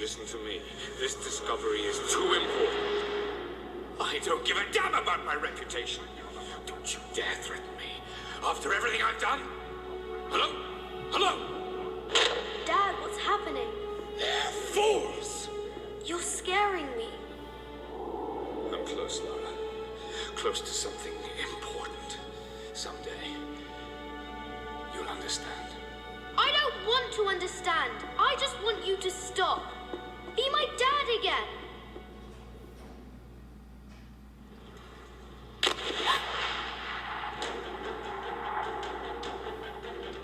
Listen to me. This discovery is too important. I don't give a damn about my reputation. Don't you dare threaten me. After everything I've done. Hello? Hello? Dad, what's happening? They're fools! You're scaring me. I'm close, Lara. Close to something important. Someday, you'll understand. I don't want to understand. I just want you to stop. Be my dad again.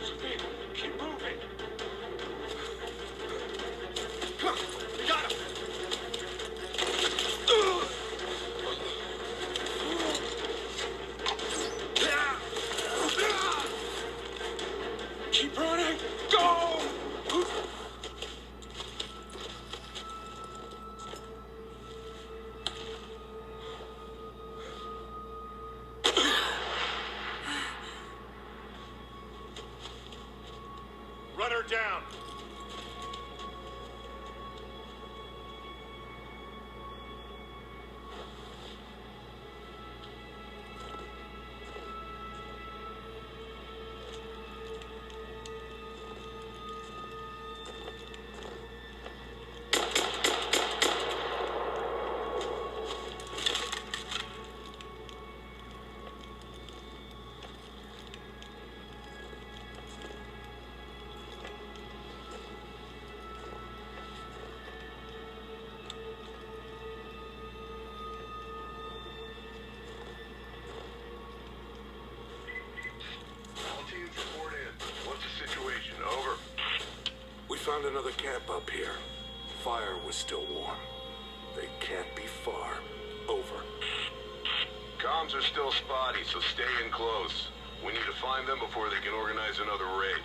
Speed, keep moving. Come on, we got him. Keep running. Go! Run her down. Found another camp up here. Fire was still warm. They can't be far. Over. Comms are still spotty, so stay in close. We need to find them before they can organize another raid.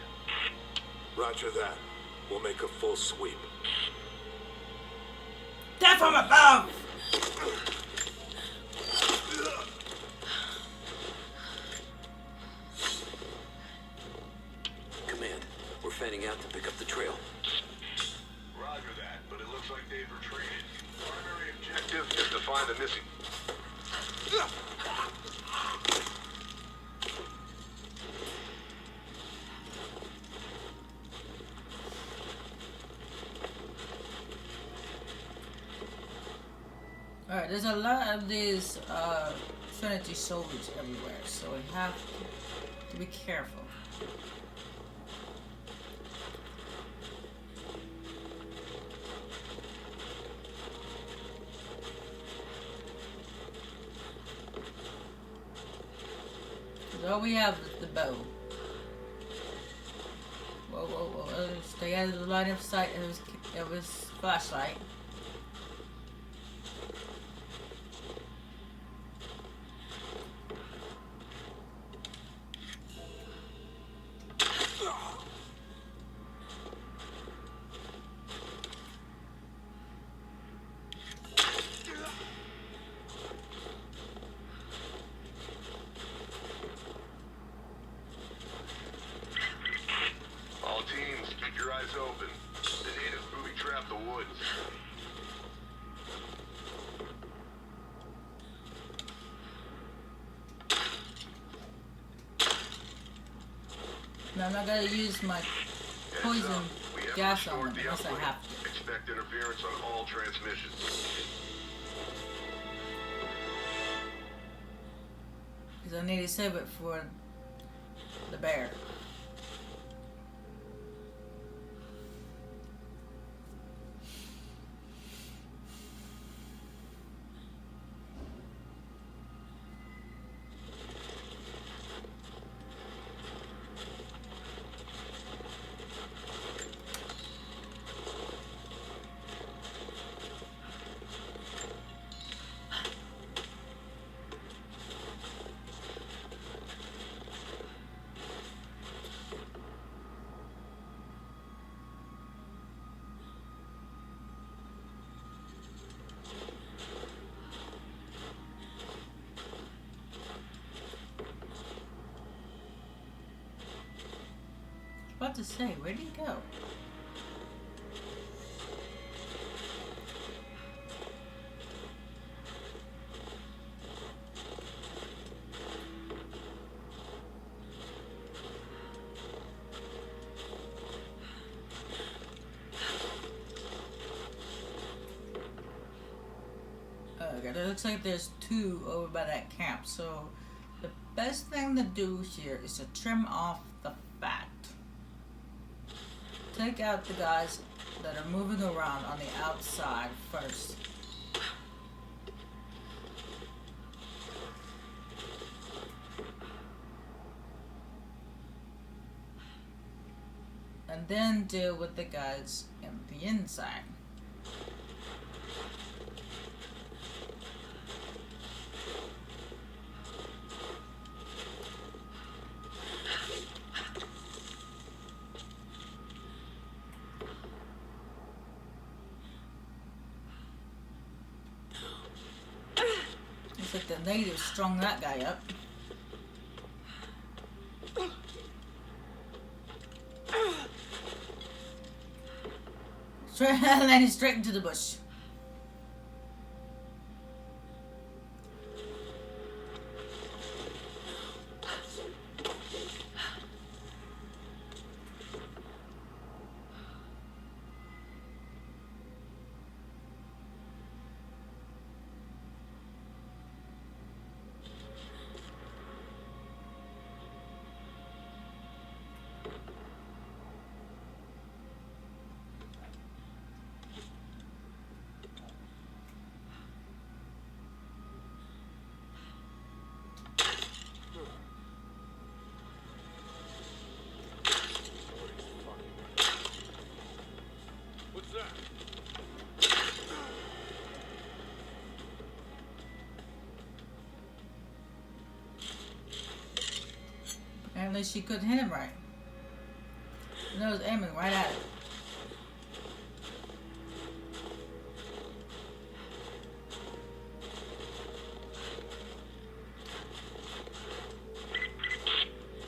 Roger that. We'll make a full sweep. Death from above! Command, we're fanning out to pick up the trail. Roger that, but it looks like they've retreated. Primary objective is to find the missing. Alright, there's a lot of these Trinity soldiers everywhere, so we have to be careful. So we have the bow. Whoa, whoa, whoa. Stay out of the line of sight of his flashlight. All teams, keep your eyes open. The natives booby-trap the woods. Now I'm not gonna use my poison gas on them unless I have to. Expect interference on all transmissions. Because I need to save it for the bear. What to say? Where did he go? it looks like there's 2 over by that camp. So the best thing to do here is to trim off the fat. Take out the guys that are moving around on the outside first. And then deal with the guys in the inside. Looks like the natives strung that guy up. And then he's straight into the bush. What's that? Apparently she couldn't hit him right. And I was aiming right at it.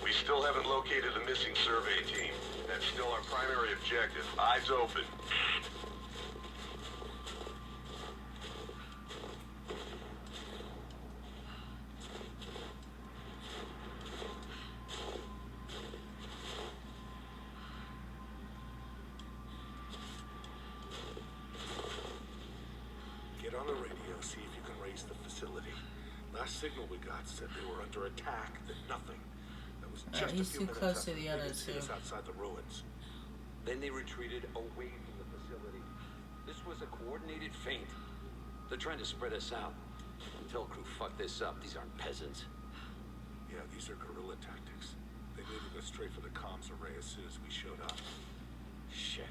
We still haven't located the missing survey team. That's still our primary objective. Eyes open. Get on the radio, see if you can raise the facility. Last signal we got said they were under attack, then nothing. That was just a he's few too minutes close after to the they other could see two. us outside the ruins. Then they retreated away from the facility. This was a coordinated feint. They're trying to spread us out. Tell crew, fuck this up. These aren't peasants. Yeah, these are guerrilla tactics. They knew to go straight for the comms array as soon as we showed up. Shit.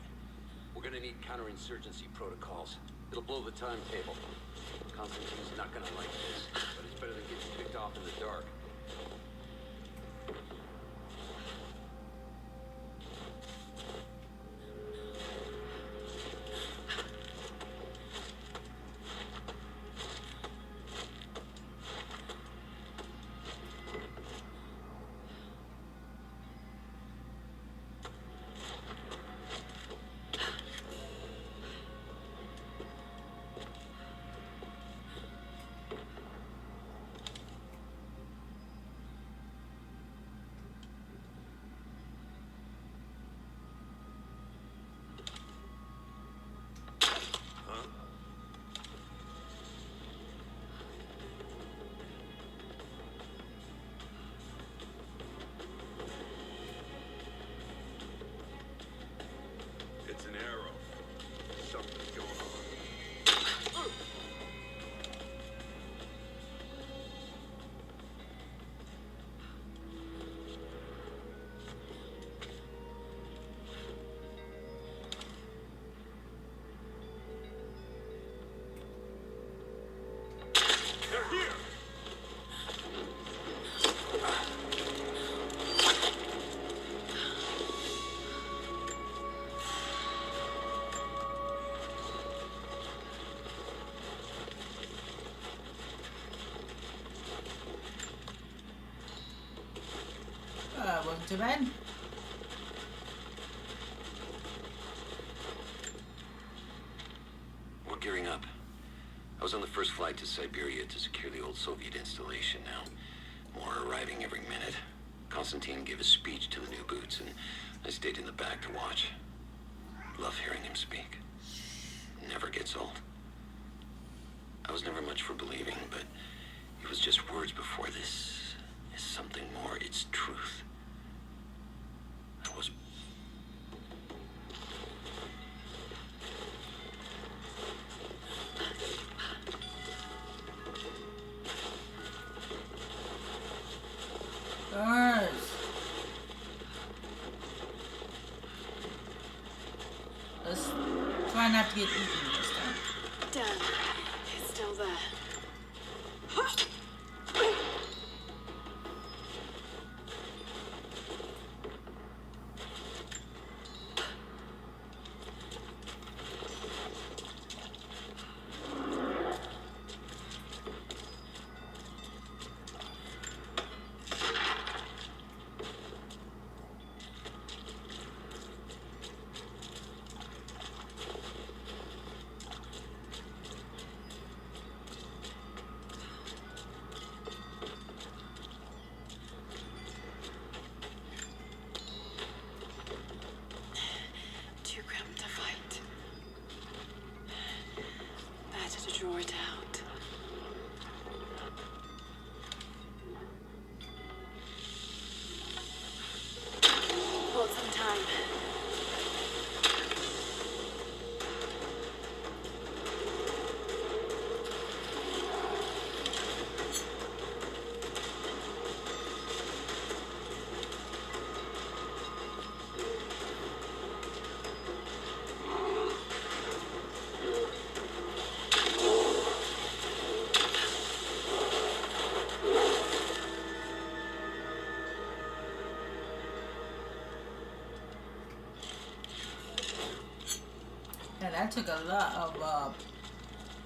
We're gonna need counterinsurgency protocols. It'll blow the timetable. Constantine's not gonna like this, but it's better than getting picked off in the dark. It's an arrow. Something's going on. They're here! Wasn't too bad. We're gearing up. I was on the first flight to Siberia to secure the old Soviet installation now. More are arriving every minute. Konstantin gave a speech to the new boots, and I stayed in the back to watch. Love hearing him speak. Never gets old. I was never much for believing, but it was just words before. This is something more. It's truth. I was... Guys. Let's try not to get eaten this time. Damn, it's still there. Too cramped to fight. Better to draw it out. Hold some time. Yeah, that took a lot of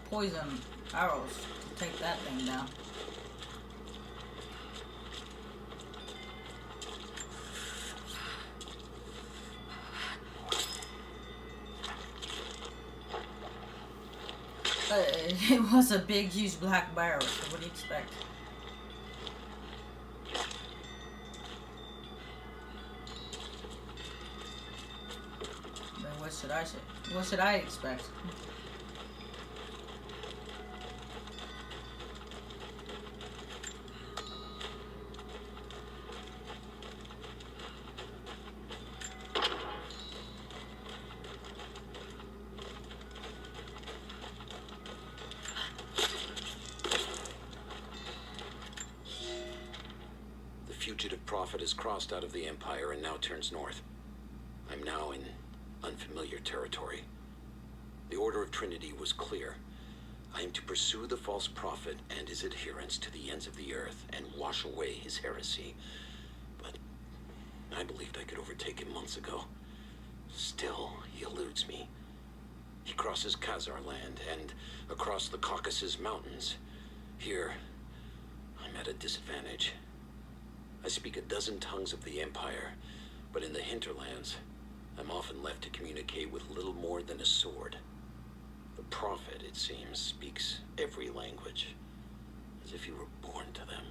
poison arrows to take that thing down. It was a big, huge black barrel, so what do you expect? Then what should I say? What should I expect? The fugitive prophet has crossed out of the Empire and now turns north. I'm now in unfamiliar territory. The Order of Trinity was clear. I am to pursue the false prophet and his adherents to the ends of the earth and wash away his heresy. But I believed I could overtake him months ago. Still, he eludes me. He crosses Khazar land and across the Caucasus Mountains. Here, I'm at a disadvantage. I speak a dozen tongues of the Empire, but in the hinterlands, I'm often left to communicate with little more than a sword. The prophet, it seems, speaks every language, as if he were born to them.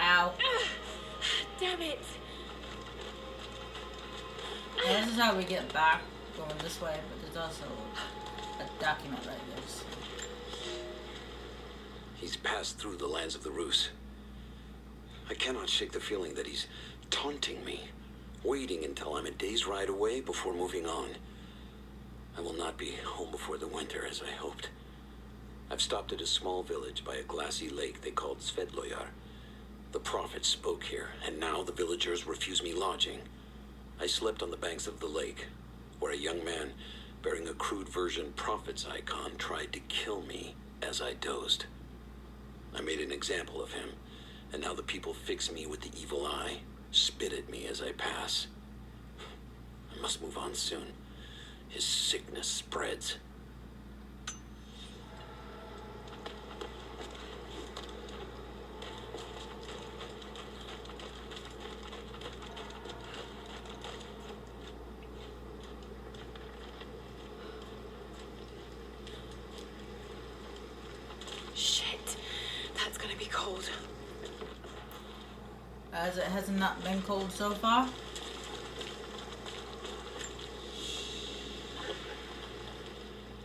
Ow. Damn it! Yeah, this is how we get back going this way, but there's also a document like this. He's passed through the lands of the Rus. I cannot shake the feeling that he's taunting me, waiting until I'm a day's ride away before moving on. I will not be home before the winter, as I hoped. I've stopped at a small village by a glassy lake they called Svetloyar. The Prophet spoke here, and now the villagers refuse me lodging. I slept on the banks of the lake, where a young man bearing a crude version Prophet's icon tried to kill me as I dozed. I made an example of him, and now the people fix me with the evil eye, spit at me as I pass. I must move on soon. His sickness spreads. Shit. That's gonna be cold. As it has not been cold so far.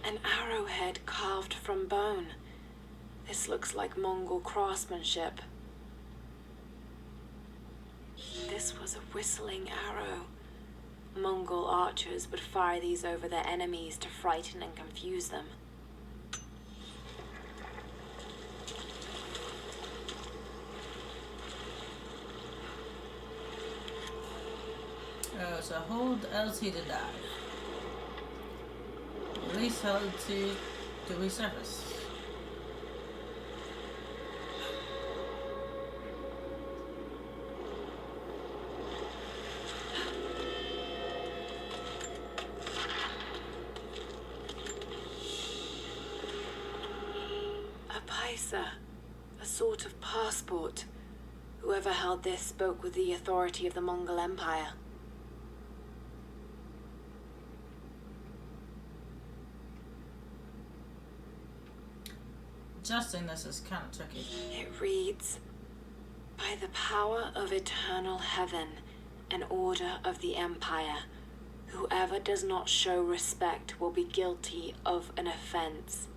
An arrowhead carved from bone. This looks like Mongol craftsmanship. This was a whistling arrow. Mongol archers would fire these over their enemies to frighten and confuse them. So hold LT to dive. Release LT to resurface. A paisa, a sort of passport. Whoever held this spoke with the authority of the Mongol Empire. Adjusting this is kind of tricky. It reads, "By the power of eternal heaven and order of the Empire, whoever does not show respect will be guilty of an offense."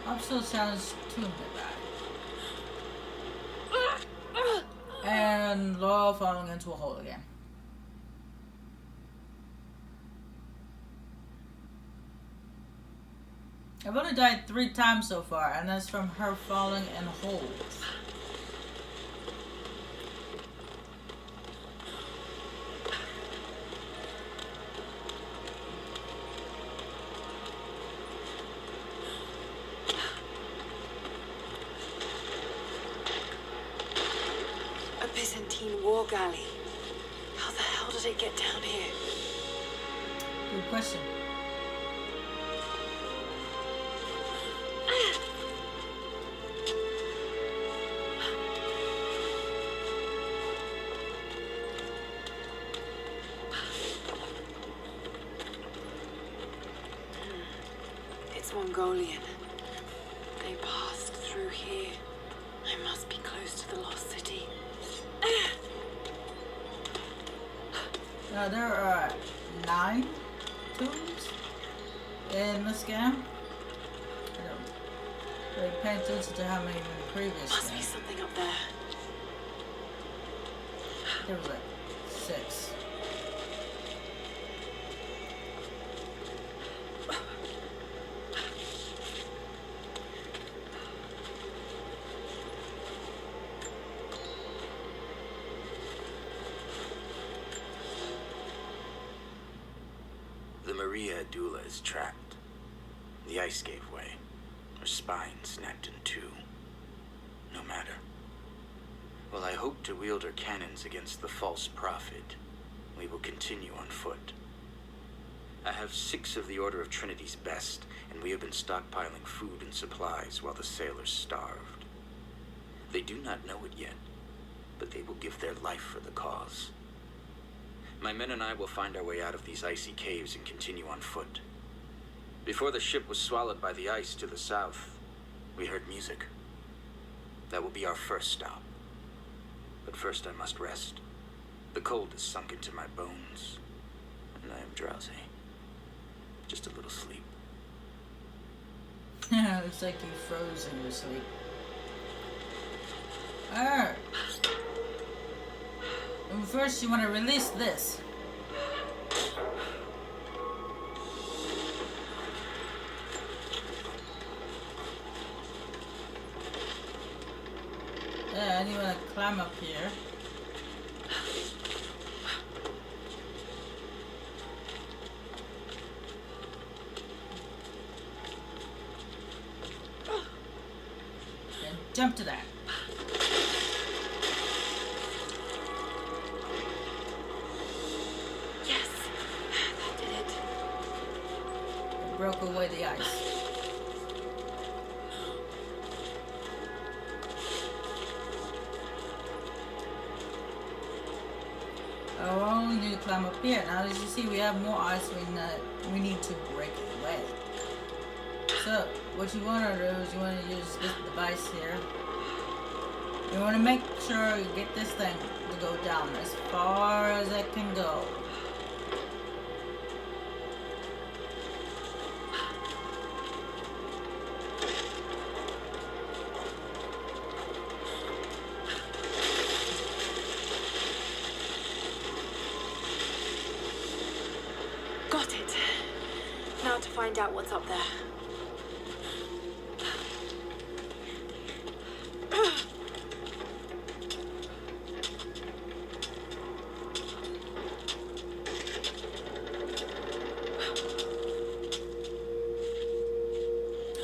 Also sounds too bad. And Laurel falling into a hole again. I've only died 3 times so far, and that's from her falling in holes. A Byzantine war galley. How the hell did it get down here? Good question. It's Mongolian. They passed through here. I must be close to the lost city. There are 9 tombs in this game. I don't really pay attention to how many in the previous Must be game. something up there. There was like 6. The Maria Adula is trapped. The ice gave way. Her spine snapped in 2. No matter. While I hope to wield her cannons against the false prophet, we will continue on foot. I have 6 of the Order of Trinity's best, and we have been stockpiling food and supplies while the sailors starved. They do not know it yet, but they will give their life for the cause. My men and I will find our way out of these icy caves and continue on foot. Before the ship was swallowed by the ice to the south, we heard music. That will be our first stop. But first I must rest. The cold has sunk into my bones, and I am drowsy. Just a little sleep. Looks like you froze in your sleep. Alright. First, you want to release this. Yeah, and you want to climb up here. And jump to that. Yes, that did it. It broke away the ice. Oh, we need to climb up here. Now, as you see, we have more ice we need to break away. So, what you want to do is you want to use this device here. You want to make sure you get this thing to go down as far as it can go. Got it. Now to find out what's up there.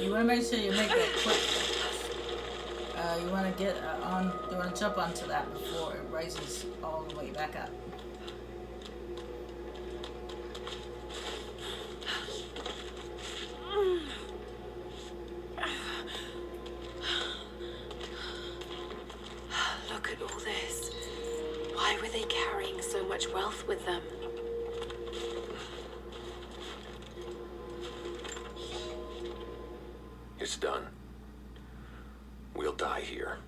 You want to make sure you make that quick. You want to get you want to jump onto that before it rises all the way back up. Look at all this. Why were they carrying so much wealth with them? It's done. We'll die here,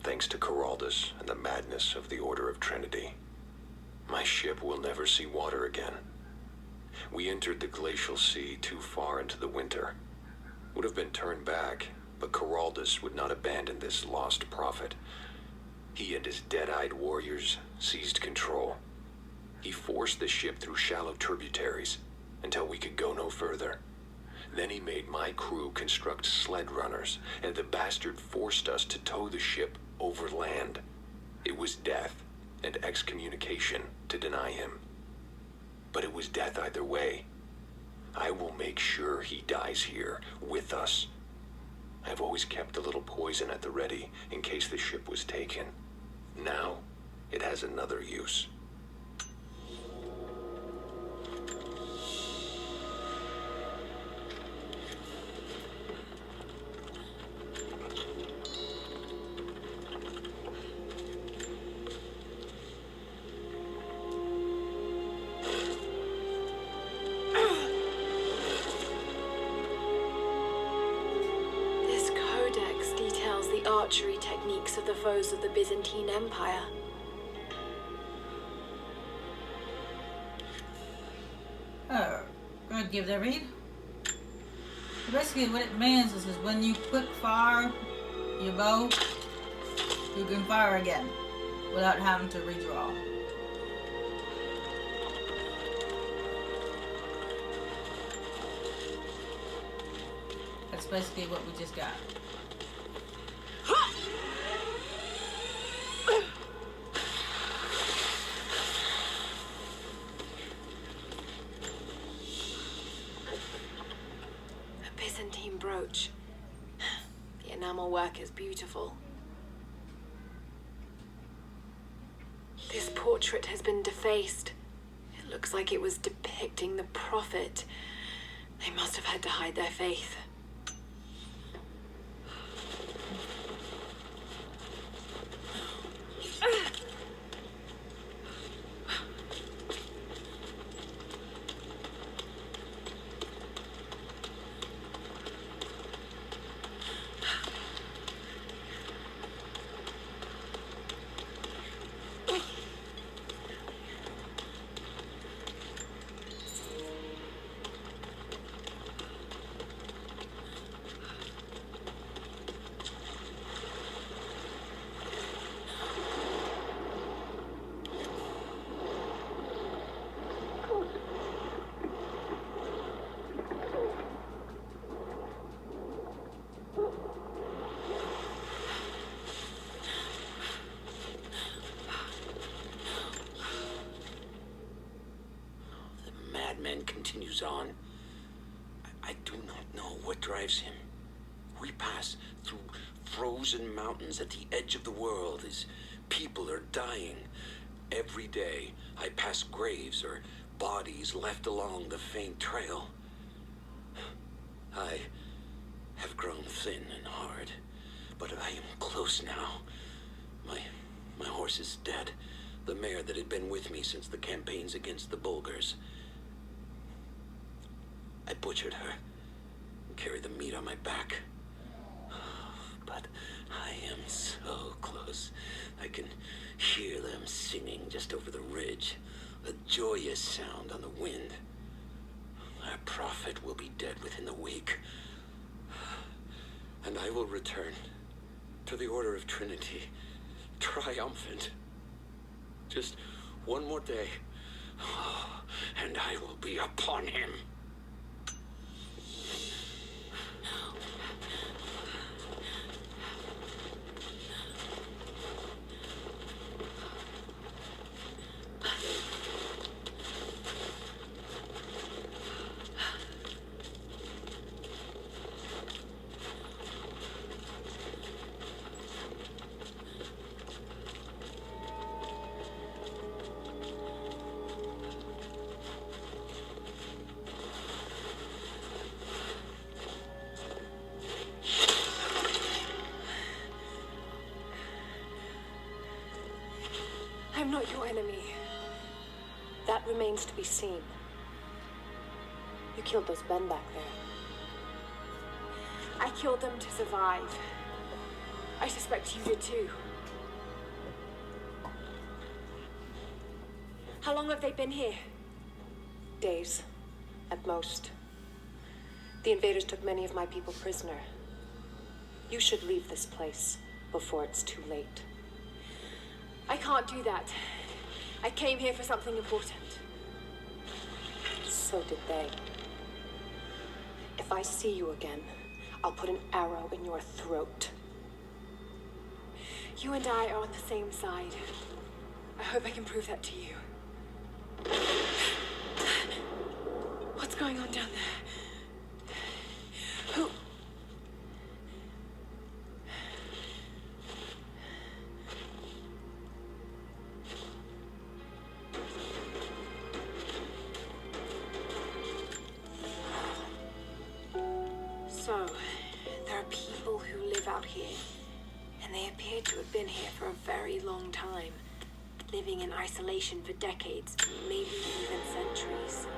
thanks to Coraldus and the madness of the Order of Trinity. My ship will never see water again. We entered the glacial sea too far into the winter. Would have been turned back, but Coraldus would not abandon this lost prophet. He and his dead-eyed warriors seized control. He forced the ship through shallow tributaries until we could go no further. Then he made my crew construct sled runners, and the bastard forced us to tow the ship over land. It was death and excommunication to deny him. But it was death either way. I will make sure he dies here with us. I've always kept a little poison at the ready in case the ship was taken. Now, it has another use. Archery techniques of the foes of the Byzantine Empire. Oh, go ahead, give that a read. Basically, what it means is when you quick fire your bow, you can fire again without having to redraw. That's basically what we just got. Brooch. The enamel work is beautiful. This portrait has been defaced. It looks like it was depicting the prophet. They must have had to hide their faith. continues on. I do not know what drives him. We pass through frozen mountains at the edge of the world as people are dying. Every day, I pass graves or bodies left along the faint trail. I have grown thin and hard, but I am close now. My horse is dead. The mare that had been with me since the campaigns against the Bulgars. I butchered her and carried the meat on my back. But I am so close. I can hear them singing just over the ridge. A joyous sound on the wind. Our prophet will be dead within the week. And I will return to the Order of Trinity, triumphant. Just one more day, and I will be upon him. I'm not your enemy. That remains to be seen. You killed those men back there. I killed them to survive. I suspect you did too. How long have they been here? Days, at most. The invaders took many of my people prisoner. You should leave this place before it's too late. I can't do that. I came here for something important. So did they. If I see you again, I'll put an arrow in your throat. You and I are on the same side. I hope I can prove that to you. What's going on down there? Who? So, there are people who live out here, and they appear to have been here for a very long time, living in isolation for decades, maybe even centuries.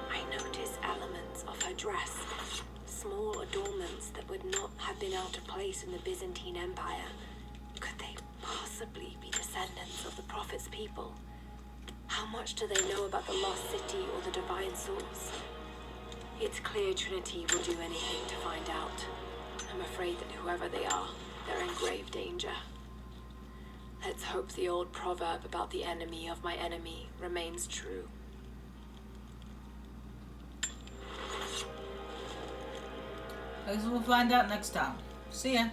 I notice elements of her dress, small adornments that would not have been out of place in the Byzantine Empire. Could they possibly be descendants of the Prophet's people? How much do they know about the lost city or the divine source? It's clear Trinity will do anything to find out. I'm afraid that whoever they are, they're in grave danger. Let's hope the old proverb about the enemy of my enemy remains true. I guess we'll find out next time. See ya.